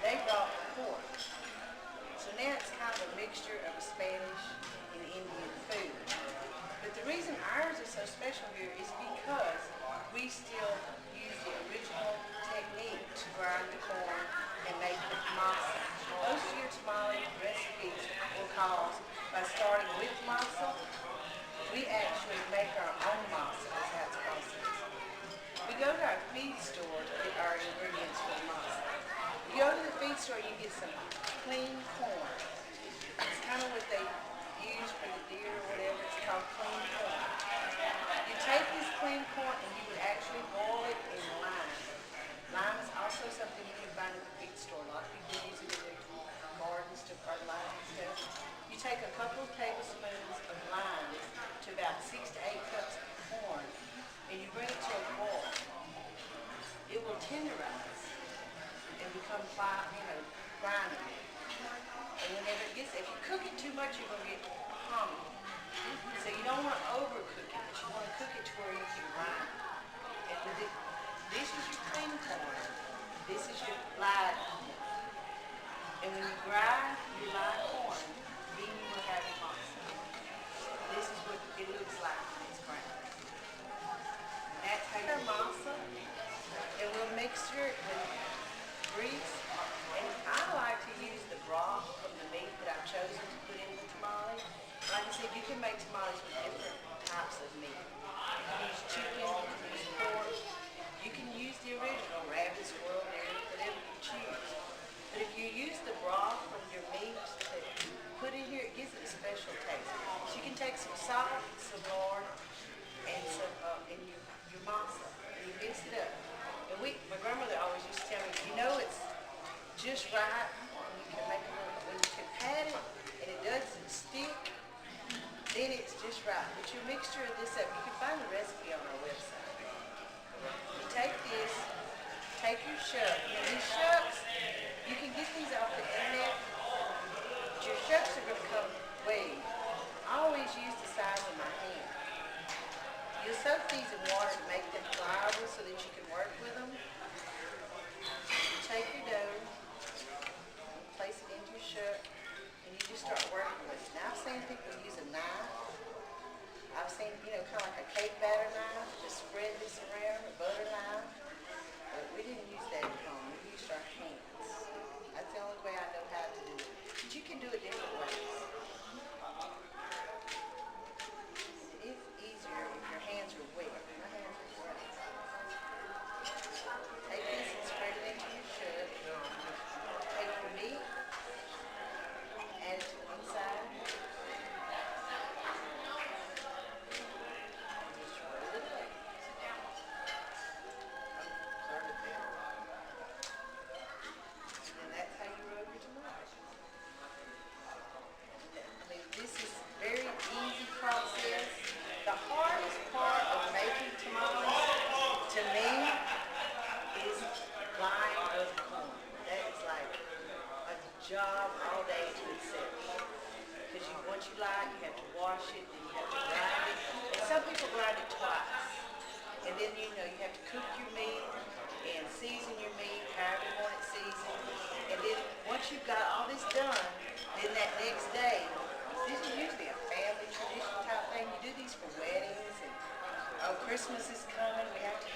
they brought pork. So now it's kind of a mixture of Spanish and Indian food. But the reason ours is so special here is because we still use the original technique to grind the corn and make the masa. Most of your tamale recipes will call by starting with masa. We actually make our own masa, that's how it's processed. We go to our feed store to get our ingredients for the masa. You go to the feed store, you get some clean corn. It's kind of what they use for the deer or whatever. It's called clean corn. You take this clean corn and you would actually boil it in lime. Lime is also something you can find at the feed store. A lot of people use it in their gardens to fertilize and stuff. You take a couple of tablespoons of lime to about 6 to 8 cups of corn and you bring it to a boil. It will tenderize and become grindable. And whenever it gets, if you cook it too much, you're going to get hominy. So you don't want to overcook it, but you want to cook it to where you can grind. And this is your clean corn. This is your light corn. And when you grind your light corn, then you will have your masa. This is what it looks like when it's ground. That's how your masa. And we'll mixture it with grease. And I like to use the broth from the meat that I've chosen to put in the tamale. Like I said, you can make tamales with different types of meat. You can use chicken, you can use pork, you can use the original rabbit, squirrel, deer, whatever you choose. But if you use the broth from your meat that you put in here, it gives it a special taste. So you can take some salt, some lard, and some your masa, and you mix it up. And my grandmother always used to tell me, it's just right when you can make a little, when you can pat it and it doesn't stick, then it's just right. But your mixture of this up, you can find the recipe on our website. You take this, take your shuck. Now these shucks, you can get these off the internet, but your shucks are going to come weighed. I always use the size of my hand. You soak these in water to make them pliable so that you can work with them. You take your dough, place it into your shuck, and you just start working with it. Now I've seen people use a knife. I've seen, kind of like a cake batter knife, just spread this around, a butter knife. But we didn't use that at home. We used our hands. That's the only way I know how to do it. But you can do it different ways. It is easier if your hands are wet. My hands are wet. Take this and spread it into your shuck. Take your meat, add it to one side. This is a very easy process. The hardest part of making tamales, to me, is drying of corn. That is like a job all day to itself. Because once you lye it, you have to wash it, then you have to grind it. And some people grind it twice. And then, you have to cook your meat and season your meat however you want it seasoned. And then once you've got all this done, then that next day, this is usually a family tradition type thing. You do these for weddings and Christmas is coming. We have to